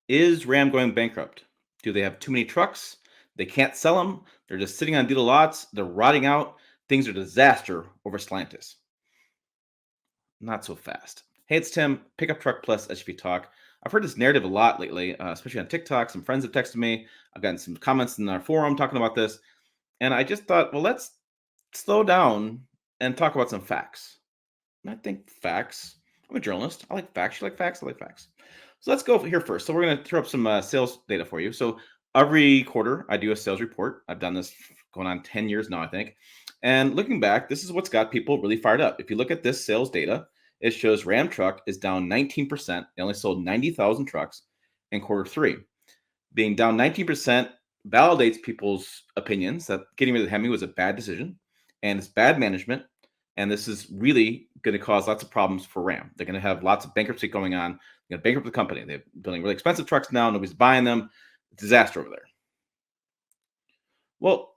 Is Ram going bankrupt? Do they have too many trucks? They can't sell them. They're just sitting on dealer lots. They're rotting out. Things are disaster over Stellantis. Not so fast. Hey, it's Tim, Pickup Truck Plus SUV Talk. I've heard this narrative a lot lately, especially on TikTok. Some friends have texted me. I've gotten some comments in our forum talking about this. And I just thought, well, let's slow down and talk about some facts. And I think facts. I'm a journalist. I like facts. You like facts? I like facts. So let's go here first. So we're going to throw up some sales data for you. So every quarter, I do a sales report. I've done this going on 10 years now, I think. And looking back, this is what's got people really fired up. If you look at this sales data, it shows Ram Truck is down 19%. They only sold 90,000 trucks in quarter three. Being down 19% validates people's opinions that getting rid of the Hemi was a bad decision and it's bad management. And this is really going to cause lots of problems for Ram. They're going to have lots of bankruptcy going on. They're going to bankrupt the company. They're building really expensive trucks now. Nobody's buying them. Disaster over there. Well,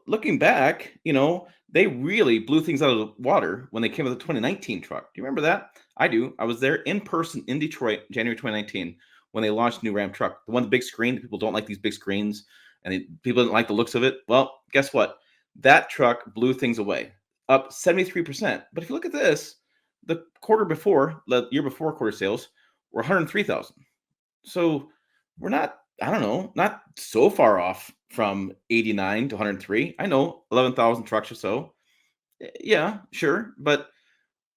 looking back, they really blew things out of the water when they came with the 2019 truck. Do you remember that? I do. I was there in person in Detroit, January 2019, when they launched the new Ram truck. The one with the big screen. People don't like these big screens, and people didn't like the looks of it. Well, guess what? That truck blew things away, up 73%. But if you look at this, the year before quarter sales were 103,000. So we're not, I don't know, not so far off from 89 to 103. I know 11,000 trucks or so. Yeah, sure. But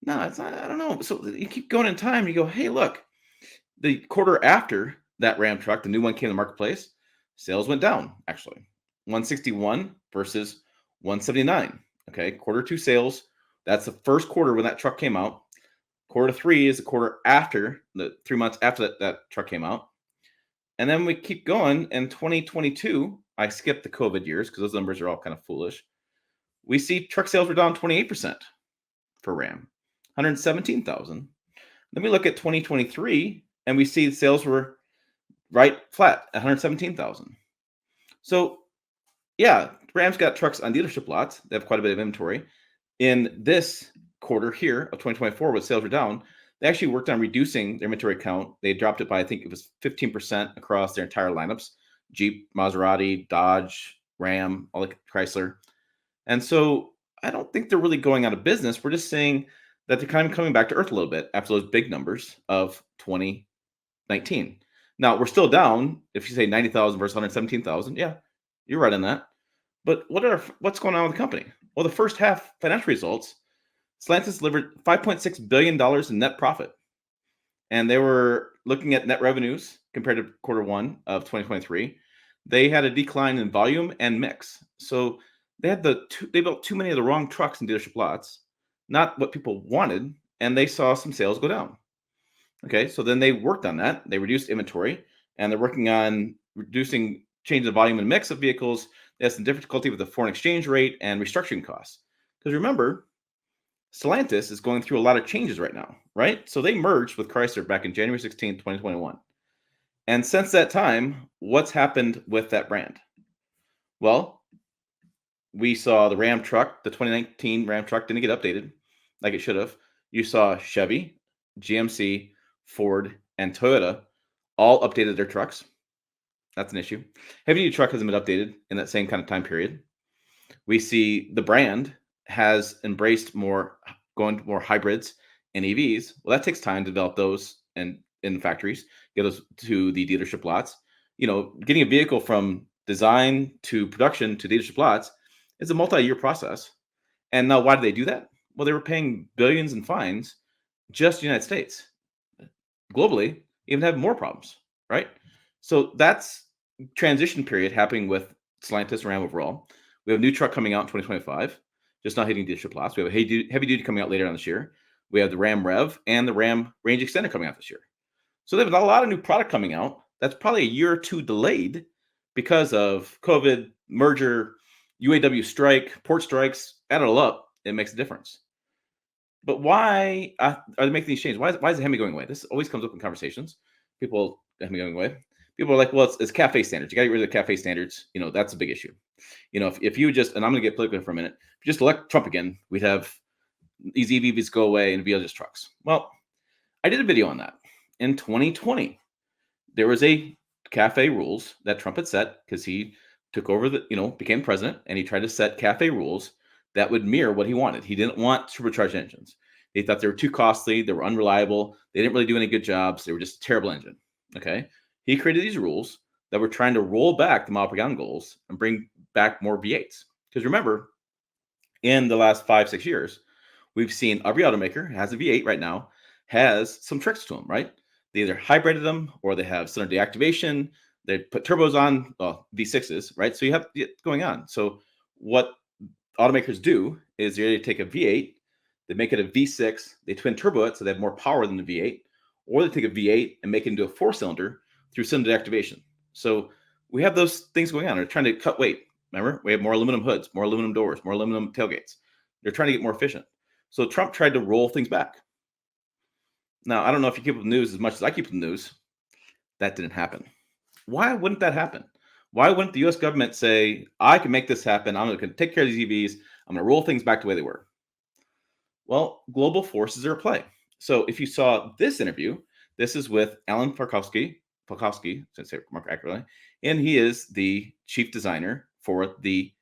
no, it's not, I don't know. So you keep going in time, you go, hey, look, the quarter after that Ram truck, the new one came to the marketplace, sales went down actually 161 versus 179. Okay, quarter two sales. That's the first quarter when that truck came out. Quarter three is the quarter after the 3 months after that truck came out. And then we keep going. In 2022, I skipped the COVID years because those numbers are all kind of foolish. We see truck sales were down 28% for Ram, 117,000. Then we look at 2023 and we see sales were right flat at 117,000. So, yeah, Ram's got trucks on dealership lots. They have quite a bit of inventory. In this quarter here of 2024, when sales were down, they actually worked on reducing their inventory count. They dropped it by, I think it was 15% across their entire lineups: Jeep, Maserati, Dodge, Ram, all the Chrysler. And so I don't think they're really going out of business. We're just saying that they're kind of coming back to earth a little bit after those big numbers of 2019. Now we're still down. If you say 90,000 versus 117,000, yeah, you're right on that. But what's going on with the company? Well, the first half financial results, Stellantis delivered $5.6 billion in net profit. And they were looking at net revenues compared to quarter one of 2023. They had a decline in volume and mix. So they built too many of the wrong trucks in dealership lots, not what people wanted, and they saw some sales go down. Okay, so then they worked on that. They reduced inventory, and they're working on changing the volume and mix of vehicles. They had some difficulty with the foreign exchange rate and restructuring costs. Because remember, Stellantis is going through a lot of changes right now, right? So they merged with Chrysler back in January 16th, 2021. And since that time, what's happened with that brand? Well, we saw the Ram truck, the 2019 Ram truck didn't get updated like it should have. You saw Chevy, GMC, Ford, and Toyota all updated their trucks. That's an issue. Heavy duty truck hasn't been updated in that same kind of time period. We see the brand has embraced going to more hybrids and EVs. Well, that takes time to develop those and in factories, get those to the dealership lots. Getting a vehicle from design to production to dealership lots is a multi-year process. And now, why do they do that? Well, they were paying billions in fines just in the United States. Globally, even have more problems, right? So that's transition period happening with Stellantis Ram overall. We have a new truck coming out in 2025, just not hitting dealership lots. We have a heavy duty coming out later on this year. We have the Ram Rev and the Ram Range Extender coming out this year. So they have a lot of new product coming out. That's probably a year or two delayed because of COVID, merger, UAW strike, port strikes. Add it all up, it makes a difference. But why are they making these changes? Why is the Hemi going away? This always comes up in conversations. People, Hemi going away. People are like, well, it's CAFE standards. You got to get rid of the CAFE standards. That's a big issue. If you just, and I'm going to get political for a minute, if you just elect Trump again, we'd have these EVs go away and be just trucks. Well, I did a video on that in 2020. There was a cafe rules that Trump had set because he took over became president, and he tried to set cafe rules that would mirror what he wanted. He didn't want supercharged engines. He thought they were too costly, they were unreliable, they didn't really do any good jobs, they were just a terrible engine. Okay. He created these rules that were trying to roll back the mile per gallon goals and bring back more V8s. Because remember, in the last 5, 6 years, we've seen every automaker has a V8 right now, has some tricks to them, right? They either hybrided them or they have cylinder deactivation. They put turbos on V6s, right? So you have it going on. So what automakers do is they take a V8, they make it a V6, they twin turbo it so they have more power than the V8, or they take a V8 and make it into a 4-cylinder through cylinder deactivation. So we have those things going on. They're trying to cut weight. Remember, we have more aluminum hoods, more aluminum doors, more aluminum tailgates. They're trying to get more efficient. So Trump tried to roll things back. Now, I don't know if you keep up with the news as much as I keep up with the news. That didn't happen. Why wouldn't that happen? Why wouldn't the US government say, I can make this happen? I'm going to take care of these EVs. I'm going to roll things back the way they were. Well, global forces are at play. So if you saw this interview, this is with Alan Falkowski, to say it more accurately, and he is the chief designer for the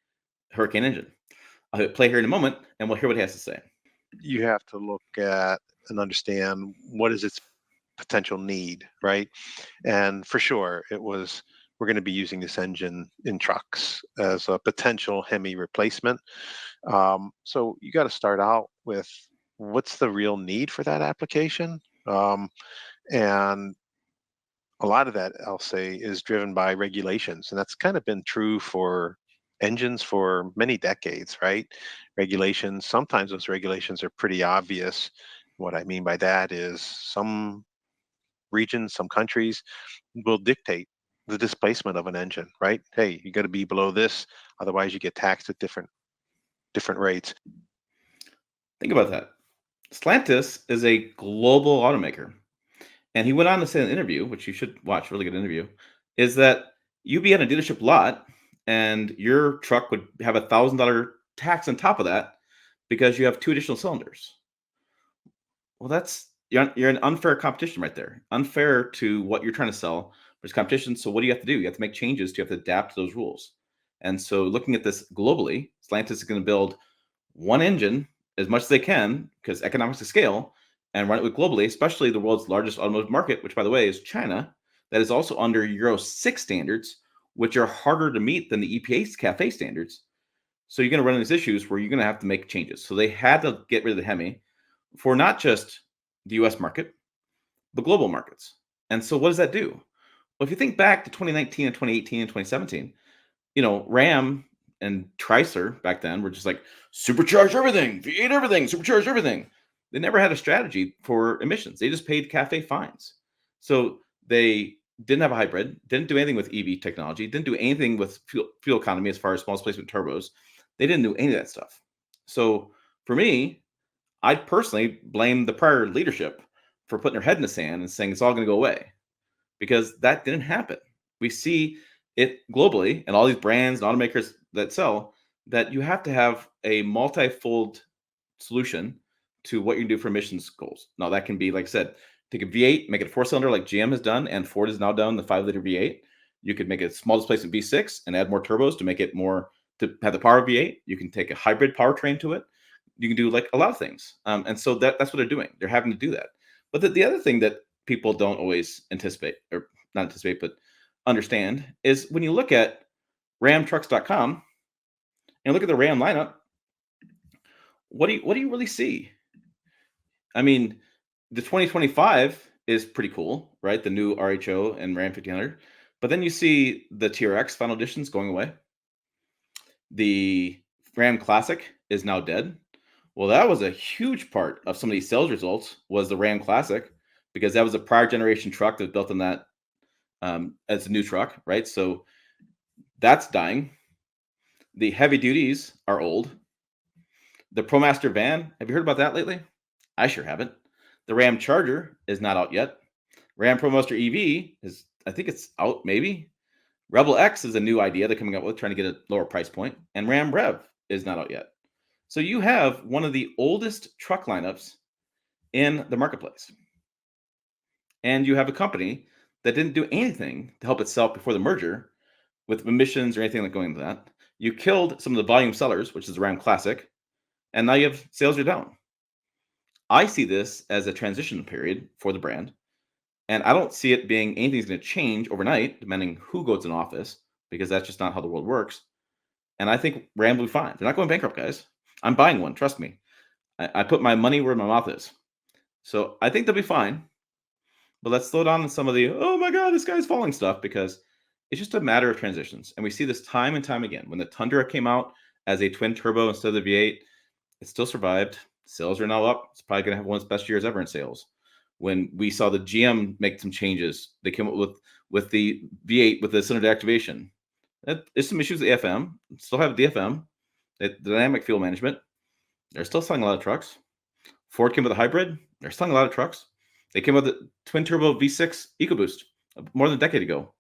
Hurricane engine. I'll hit play here in a moment, and we'll hear what he has to say. You have to look at and understand what is its potential need, right? And for sure, we're going to be using this engine in trucks as a potential Hemi replacement. So you got to start out with what's the real need for that application, and a lot of that, I'll say, is driven by regulations, and that's kind of been true for engines for many decades, right? Regulations, sometimes those regulations are pretty obvious. What I mean by that is some regions, some countries will dictate the displacement of an engine, right? Hey, you got to be below this, otherwise you get taxed at different rates. Think about that. Stellantis is a global automaker. And he went on to say in an interview, which you should watch, really good interview, is that you'd be at a dealership lot and your truck would have $1,000 tax on top of that because you have 2 additional cylinders. Well, you're in unfair competition right there. Unfair to what you're trying to sell. There's competition. So what do you have to do? You have to make changes. You have to adapt to those rules. And so looking at this globally, Stellantis is going to build one engine as much as they can because economics of scale and run it with globally, especially the world's largest automotive market, which by the way is China, that is also under Euro 6 standards, which are harder to meet than the EPA's CAFE standards. So you're going to run into these issues where you're going to have to make changes. So they had to get rid of the Hemi for not just the US market, but global markets. And so what does that do? Well, if you think back to 2019 and 2018 and 2017, Ram and Chrysler back then were just like supercharge everything, V8 everything, supercharge everything. They never had a strategy for emissions. They just paid CAFE fines. So they didn't have a hybrid, didn't do anything with EV technology, didn't do anything with fuel economy as far as small displacement turbos. They didn't do any of that stuff. So for me, I personally blame the prior leadership for putting their head in the sand and saying it's all going to go away because that didn't happen. We see it globally and all these brands and automakers that sell that you have to have a multi-fold solution to what you can do for emissions goals. Now that can be, like I said, take a V8, make it a 4-cylinder like GM has done and Ford has now done the 5-liter V8. You could make a small displacement V6 and add more turbos to make it more to have the power of V8. You can take a hybrid powertrain to it. You can do like a lot of things. And so that's what they're doing. They're having to do that. But the other thing that people don't always anticipate, or not anticipate, but understand is when you look at ramtrucks.com and look at the Ram lineup, what do you really see? I mean, the 2025 is pretty cool, right? The new RHO and Ram 1500. But then you see the TRX final editions going away. The Ram Classic is now dead. Well, that was a huge part of some of these sales results was the Ram Classic because that was a prior generation truck that was built on that as a new truck, right? So that's dying. The heavy duties are old. The ProMaster van, have you heard about that lately? I sure haven't. The Ram Charger is not out yet. Ram ProMaster EV is, I think it's out maybe. Rebel X is a new idea they're coming up with, trying to get a lower price point. And Ram Rev is not out yet. So you have one of the oldest truck lineups in the marketplace. And you have a company that didn't do anything to help itself before the merger with emissions or anything like going into that. You killed some of the volume sellers, which is around Classic, and now you have sales are down. I see this as a transition period for the brand, and I don't see it being anything's going to change overnight, depending who goes in office, because that's just not how the world works. And I think Ram will be fine. They're not going bankrupt, guys. I'm buying one. Trust me. I put my money where my mouth is. So I think they'll be fine. But let's slow down on some of the, oh my God, this guy's falling stuff, because it's just a matter of transitions. And we see this time and time again. When the Tundra came out as a twin turbo instead of the V8, it still survived. Sales are now up. It's probably going to have one of its best years ever in sales. When we saw the GM make some changes, they came up with the V8 with the cylinder activation. There's some issues with the AFM. Still have DFM, the dynamic fuel management. They're still selling a lot of trucks. Ford came with a hybrid. They're selling a lot of trucks. They came with a twin turbo V6 EcoBoost more than a decade ago.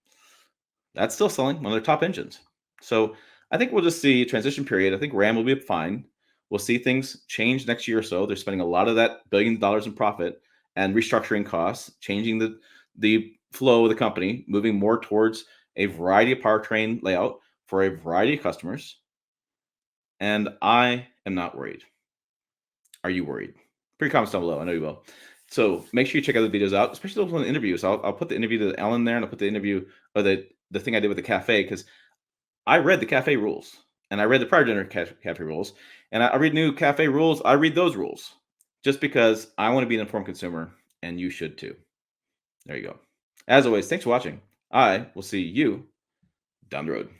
That's still selling, one of their top engines. So I think we'll just see a transition period. I think Ram will be fine. We'll see things change next year or so. They're spending a lot of that $billions in profit and restructuring costs, changing the flow of the company, moving more towards a variety of powertrain layout for a variety of customers. And I am not worried. Are you worried? Put your comments down below. I know you will. So make sure you check out the videos out, especially those on the interviews. I'll put the interview to Ellen there, and I'll put the interview or the thing I did with the cafe, because I read the cafe rules and I read the prior generation cafe rules, and I read new cafe rules. I read those rules just because I want to be an informed consumer, and you should too. There you go. As always, thanks for watching. I will see you down the road.